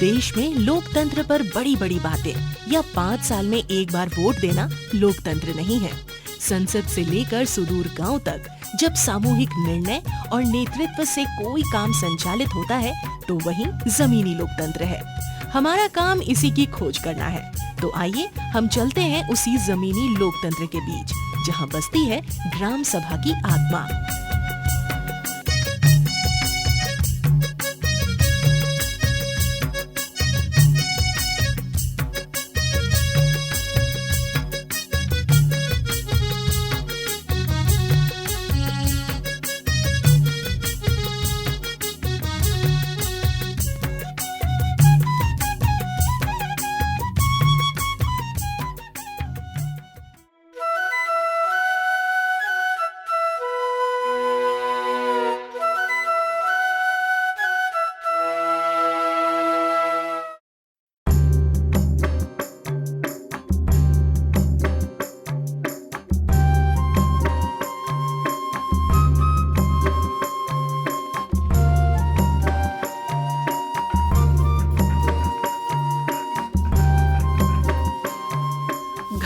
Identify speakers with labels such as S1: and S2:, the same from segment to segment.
S1: देश में लोकतंत्र पर बड़ी बड़ी बातें या 5 साल में एक बार वोट देना लोकतंत्र नहीं है। संसद से लेकर सुदूर गांव तक जब सामूहिक निर्णय और नेतृत्व से कोई काम संचालित होता है तो वही जमीनी लोकतंत्र है। हमारा काम इसी की खोज करना है। तो आइए हम चलते हैं उसी जमीनी लोकतंत्र के बीच जहां बसती है ग्राम सभा की आत्मा।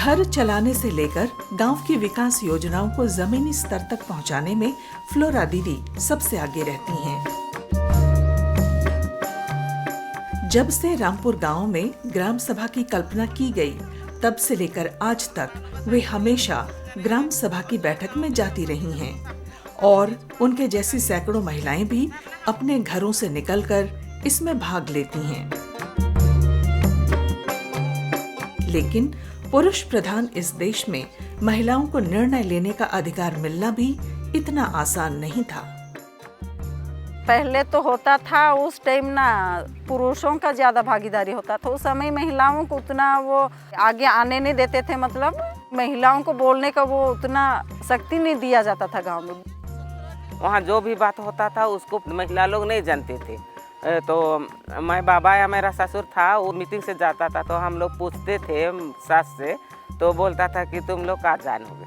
S2: घर चलाने से लेकर गांव की विकास योजनाओं को जमीनी स्तर तक पहुंचाने में फ्लोरा दीदी सबसे आगे रहती हैं। जब से रामपुर गांव में ग्राम सभा की कल्पना की गई, तब से लेकर आज तक वे हमेशा ग्राम सभा की बैठक में जाती रही हैं और उनके जैसी सैकड़ों महिलाएं भी अपने घरों से निकलकर इसमें भाग लेती हैं। लेकिन पुरुष प्रधान इस देश में महिलाओं को निर्णय लेने का अधिकार मिलना भी इतना आसान नहीं था।
S3: पहले तो होता था उस टाइम ना पुरुषों का ज्यादा भागीदारी होता था। उस समय महिलाओं को उतना वो आगे आने नहीं देते थे, मतलब महिलाओं को बोलने का वो उतना शक्ति नहीं दिया जाता था गांव में।
S4: वहाँ जो भी बात होता था उसको महिला लोग नहीं जानते थे। तो मैं बाबा या मेरा ससुर था, वो मीटिंग से जाता था तो हम लोग पूछते थे सास से, तो बोलता था कि तुम लोग कहाँ जानोगे।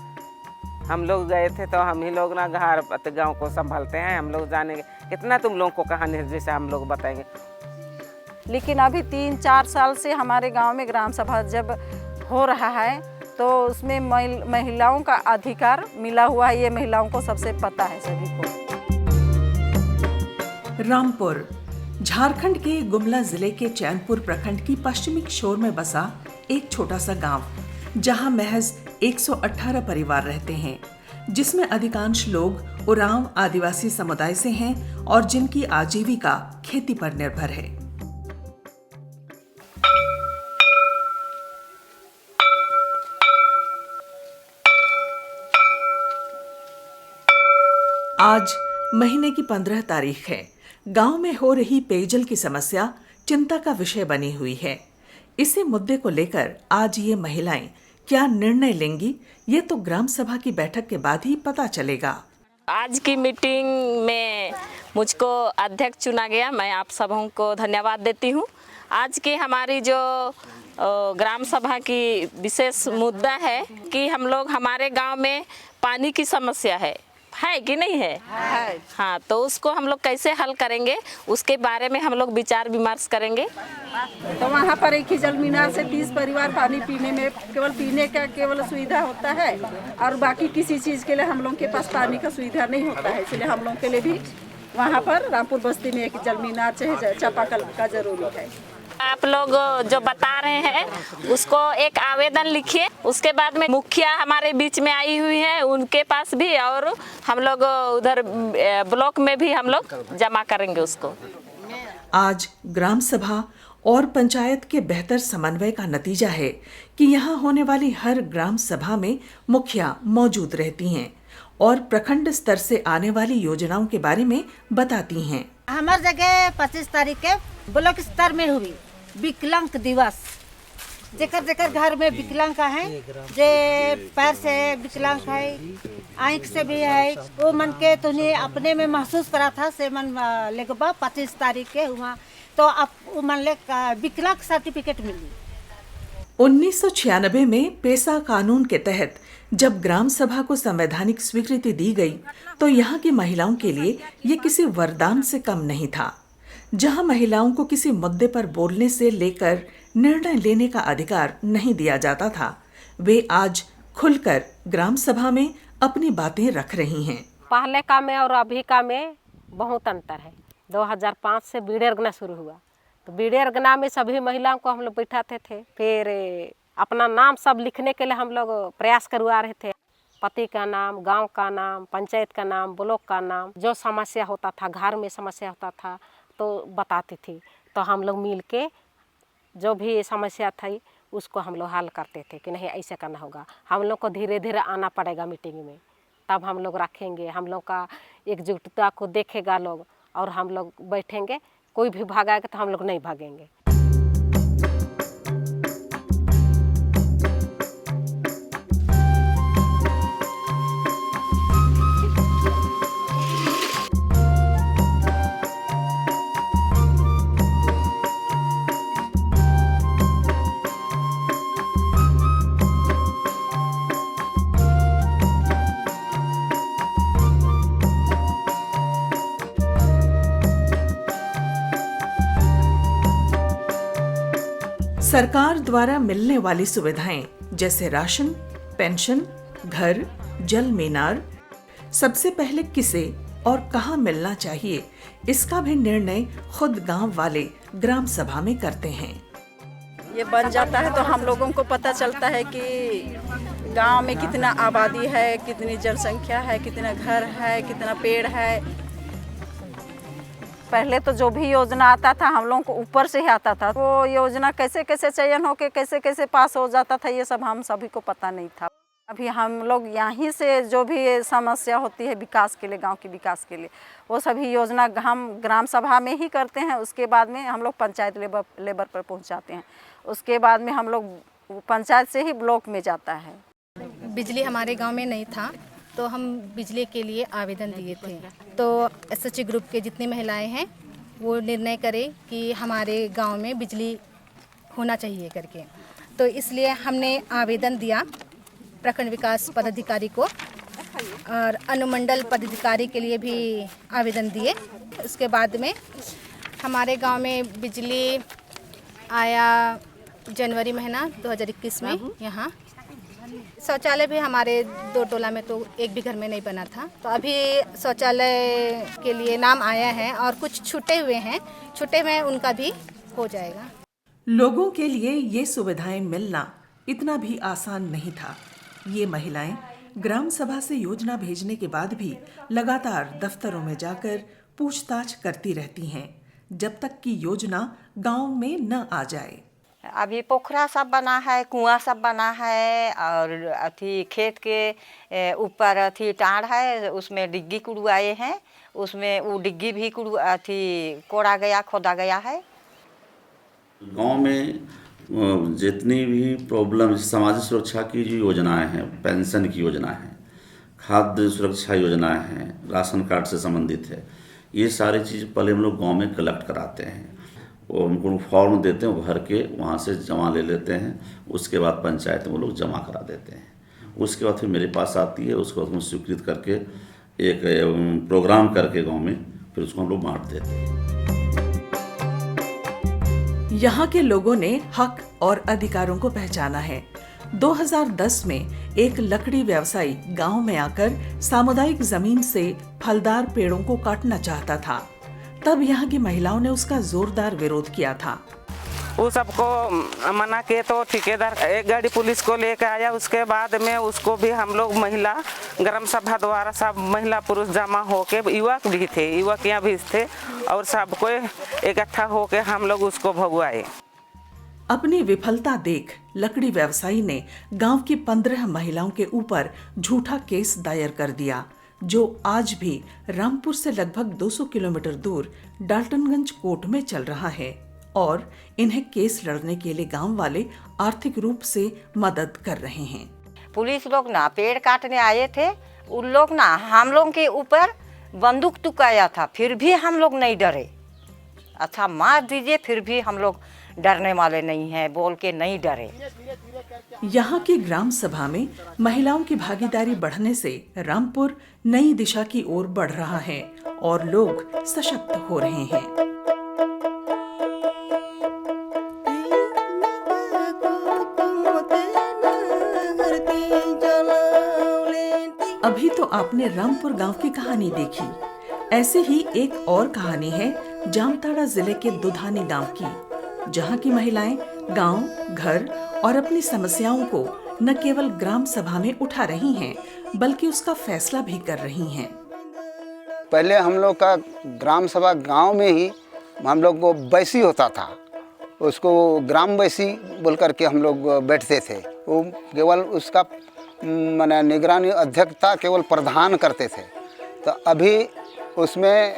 S4: हम लोग गए थे तो हम ही लोग ना घर गांव को संभालते हैं, हम लोग जानेंगे कितना तुम लोगों को कहानी जैसे हम लोग बताएंगे।
S3: लेकिन अभी 3-4 साल से हमारे गांव में ग्राम सभा जब हो रहा है तो उसमें महिलाओं का अधिकार मिला हुआ है। ये महिलाओं को सबसे पता है सभी को।
S2: रामपुर झारखंड के गुमला जिले के चैनपुर प्रखंड की पश्चिमी छोर में बसा एक छोटा सा गांव, जहां महज 118 परिवार रहते हैं, जिसमें अधिकांश लोग उरांव आदिवासी समुदाय से हैं और जिनकी आजीविका खेती पर निर्भर है। आज महीने की 15 तारीख है। गांव में हो रही पेयजल की समस्या चिंता का विषय बनी हुई है। इसी मुद्दे को लेकर आज ये महिलाएं क्या निर्णय लेंगी, ये तो ग्राम सभा की बैठक के बाद ही पता चलेगा।
S5: आज की मीटिंग में मुझको अध्यक्ष चुना गया। मैं आप सबों को धन्यवाद देती हूँ। आज की हमारी जो ग्राम सभा की विशेष मुद्दा है कि हम लोग हमारे गांव में पानी की समस्या है कि नहीं है? हाँ, तो उसको हम लोग कैसे हल करेंगे उसके बारे में हम लोग विचार विमर्श करेंगे।
S3: तो वहाँ पर एक ही जल मीनार से 30 परिवार पानी पीने में केवल पीने का केवल सुविधा होता है और बाकी किसी चीज़ के लिए हम लोग के पास पानी का सुविधा नहीं होता है। इसलिए हम लोग के लिए भी वहाँ पर रामपुर बस्ती में एक जल मीनार चाहे चापाकल का जरूरी है।
S5: आप लोग जो बता रहे हैं उसको एक आवेदन लिखिए। उसके बाद में मुखिया हमारे बीच में आई हुई है, उनके पास भी, और हम लोग उधर ब्लॉक में भी हम लोग जमा करेंगे उसको।
S2: आज ग्राम सभा और पंचायत के बेहतर समन्वय का नतीजा है कि यहाँ होने वाली हर ग्राम सभा में मुखिया मौजूद रहती हैं और प्रखंड स्तर से आने वाली योजनाओं के बारे में बताती हैं।
S6: हमारे जगह 25 तारीख के ब्लॉक स्तर में हुई विकलांग दिवस। जेकर जेकर घर में विकलांग है, जे पैर से विकलांग है, आँख से भी है, वो मन के तुझे अपने में महसूस करा था से मन लेगबा 25 तारीख के हुआ तो अब मन ले विकलांग सर्टिफिकेट मिली।
S2: 1996 में पेशा कानून के तहत जब ग्राम सभा को संवैधानिक स्वीकृति दी गई तो यहाँ की महिलाओं के लिए ये किसी वरदान से कम नहीं था। जहां महिलाओं को किसी मुद्दे पर बोलने से लेकर निर्णय लेने का अधिकार नहीं दिया जाता था, वे आज खुलकर ग्राम सभा में अपनी बातें रख रही हैं।
S7: पहले का में और अभी का में बहुत अंतर है। 2005 से बीड़ी अर्गना शुरू हुआ, तो बीड़ी अर्गना में सभी महिलाओं को हम लोग बैठाते थे। फिर अपना नाम सब लिखने के लिए हम लोग प्रयास करवा रहे थे। पति का नाम, गांव का नाम, पंचायत का नाम, ब्लॉक का नाम, जो समस्या होता था, घर में समस्या होता था तो बताती थी। तो हम लोग मिल के जो भी समस्या थी उसको हम लोग हल करते थे कि नहीं ऐसे करना होगा। हम लोग को धीरे धीरे आना पड़ेगा मीटिंग में, तब हम लोग रखेंगे। हम लोग का एकजुटता को देखेगा लोग और हम लोग बैठेंगे। कोई भी भागेगा तो हम लोग नहीं भागेंगे।
S2: सरकार द्वारा मिलने वाली सुविधाएं जैसे राशन, पेंशन, घर, जल मीनार, सबसे पहले किसे और कहां मिलना चाहिए, इसका भी निर्णय खुद गांव वाले ग्राम सभा में करते हैं।
S3: ये बन जाता है तो हम लोगों को पता चलता है कि गांव में कितना आबादी है, कितनी जनसंख्या है, कितना घर है, कितना पेड़ है। पहले तो जो भी योजना आता था हम लोगों को ऊपर से ही आता था। वो योजना कैसे कैसे चयन होके कैसे कैसे पास हो जाता था, ये सब हम सभी को पता नहीं था। अभी हम लोग यहीं से जो भी समस्या होती है विकास के लिए, गांव के विकास के लिए, वो सभी योजना हम ग्राम सभा में ही करते हैं। उसके बाद में हम लोग पंचायत लेबर पर पहुंचाते हैं। उसके बाद में हम लोग पंचायत से ही ब्लॉक में जाता है।
S8: बिजली हमारे गांव में नहीं था तो हम बिजली के लिए आवेदन दिए थे। तो एसएचजी ग्रुप के जितनी महिलाएं हैं वो निर्णय करें कि हमारे गांव में बिजली होना चाहिए करके। तो इसलिए हमने आवेदन दिया प्रखंड विकास पदाधिकारी को और अनुमंडल पदाधिकारी के लिए भी आवेदन दिए। उसके बाद में हमारे गांव में बिजली आया जनवरी महीना 2021 में। यहाँ शौचालय भी हमारे 2 टोला में तो एक भी घर में नहीं बना था। तो अभी शौचालय के लिए नाम आया है और कुछ छूटे हुए हैं, छूटे हुए उनका भी हो जाएगा।
S2: लोगों के लिए ये सुविधाएं मिलना इतना भी आसान नहीं था। ये महिलाएं ग्राम सभा से योजना भेजने के बाद भी लगातार दफ्तरों में जाकर पूछताछ करती रहती हैं, जब तक कि योजना गांव में न आ जाए।
S9: अभी पोखरा सब बना है, कुआं सब बना है और अथी खेत के ऊपर अथी टाड़ है, उसमें डिग्गी कुड़वाए हैं। उसमें वो डिग्गी भी कोड़ा गया, खोदा गया है।
S10: गांव में जितनी भी प्रॉब्लम, सामाजिक सुरक्षा की जो योजनाएं हैं, पेंशन की योजना है, खाद्य सुरक्षा योजना है, राशन कार्ड से संबंधित है, ये सारी चीज़ पहले हम लोग गाँव में कलेक्ट कराते हैं। वो उनको फॉर्म देते हैं, वो भर के वहाँ से जमा ले लेते हैं। उसके बाद पंचायत में वो लोग जमा करा देते हैं। उसके बाद फिर मेरे पास आती है, उसको हम स्वीकृत करके एक प्रोग्राम करके गांव में फिर उसको हम लोग बांट देते हैं।
S2: यहाँ के लोगों ने हक और अधिकारों को पहचाना है। 2010 में एक लकड़ी व्यवसायी गांव में आकर सामुदायिक जमीन से फलदार पेड़ों को काटना चाहता था। तब यहाँ की महिलाओं ने उसका जोरदार विरोध किया था।
S4: वो सबको मना किए तो ठेकेदार एक गाड़ी पुलिस को लेकर आया। उसके बाद में उसको भी हम लोग महिला ग्राम सभा द्वारा सब महिला पुरुष जमा होके, युवक भी थे, युवकियाँ भी थे, और सबको इकट्ठा होके हम लोग उसको भगवाए।
S2: अपनी विफलता देख लकड़ी व्यवसायी ने गांव की 15 महिलाओं के ऊपर झूठा केस दायर कर दिया, जो आज भी रामपुर से लगभग 200 किलोमीटर दूर डाल्टनगंज कोर्ट में चल रहा है। और इन्हें केस लड़ने के लिए गांव वाले आर्थिक रूप से मदद कर रहे हैं।
S9: पुलिस लोग ना पेड़ काटने आए थे, उन लोग ना हम लोग के ऊपर बंदूक टुकाया था, फिर भी हम लोग नहीं डरे। अच्छा मार दीजिए, फिर भी हम लोग डरने वाले नहीं हैं, बोल के नहीं डरे।
S2: यहाँ की ग्राम सभा में महिलाओं की भागीदारी बढ़ने से रामपुर नई दिशा की ओर बढ़ रहा है और लोग सशक्त हो रहे हैं। आपने रामपुर गांव की कहानी देखी। ऐसे ही एक और कहानी है जामताड़ा जिले के दुधानी गांव की, जहां की महिलाएं गांव, घर और अपनी समस्याओं को न केवल ग्राम सभा में उठा रही हैं, बल्कि उसका फैसला भी कर रही हैं।
S11: पहले हम लोग का ग्राम सभा गांव में ही हम लोग को बैसी होता था, उसको ग्राम बैसी बोल करके हम लोग बैठते थे। वो केवल उसका माने निगरानी अध्यक्षता केवल प्रधान करते थे। तो अभी उसमें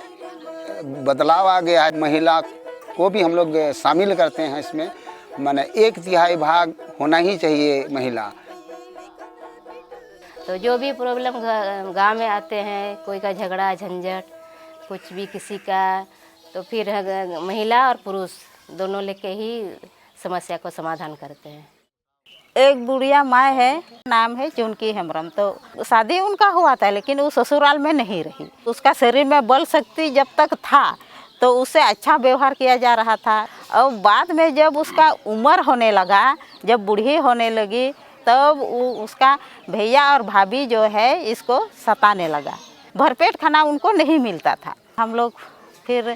S11: बदलाव आ गया है, महिला को भी हम लोग शामिल करते हैं इसमें। माने 1/3 भाग होना ही चाहिए महिला।
S12: तो जो भी प्रॉब्लम गांव में आते हैं, कोई का झगड़ा झंझट कुछ भी किसी का, तो फिर महिला और पुरुष दोनों लेके ही समस्या को समाधान करते हैं।
S9: एक बुढ़िया माँ है, नाम है चुनकी हेम्ब्रम। तो शादी उनका हुआ था, लेकिन वो ससुराल में नहीं रही। उसका शरीर में बल शक्ति जब तक था तो उससे अच्छा व्यवहार किया जा रहा था। और बाद में जब उसका उम्र होने लगा, जब बूढ़ी होने लगी, तब उसका भैया और भाभी जो है इसको सताने लगा। भरपेट खाना उनको नहीं मिलता था। हम लोग फिर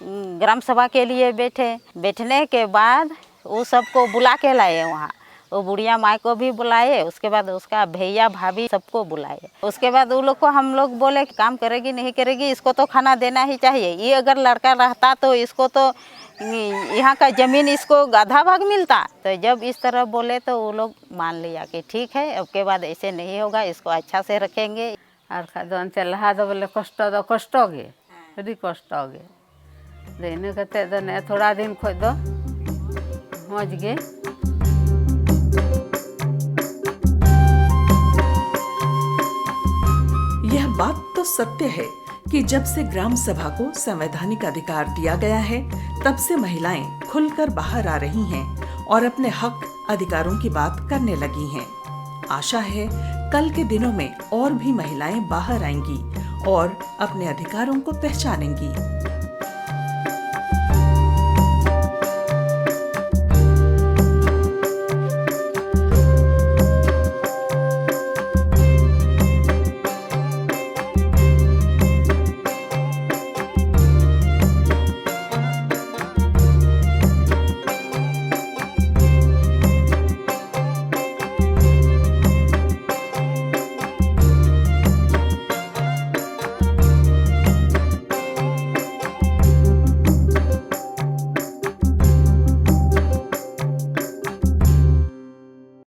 S9: ग्राम सभा के लिए बैठने के बाद वो सबको बुला के लाए वहाँ। वो बुढ़िया माँ को भी बुलाए, उसके बाद उसका भैया भाभी सबको बुलाए। उसके बाद वो लोग को हम लोग बोले काम करेगी नहीं करेगी, इसको तो खाना देना ही चाहिए। ये अगर लड़का रहता तो इसको तो यहाँ का ज़मीन इसको आधा भाग मिलता। तो जब इस तरह बोले तो वो लोग मान लिया कि ठीक है, अब के बाद ऐसे नहीं होगा, इसको अच्छा से रखेंगे।
S13: और खादन चला दो बोले कष्ट गे अभी कष्ट गे देने कते दने थोड़ा दिन खोज दो मज गे।
S2: यह बात तो सत्य है कि जब से ग्राम सभा को संवैधानिक अधिकार दिया गया है, तब से महिलाएं खुलकर बाहर आ रही हैं और अपने हक अधिकारों की बात करने लगी हैं। आशा है कल के दिनों में और भी महिलाएं बाहर आएंगी और अपने अधिकारों को पहचानेंगी।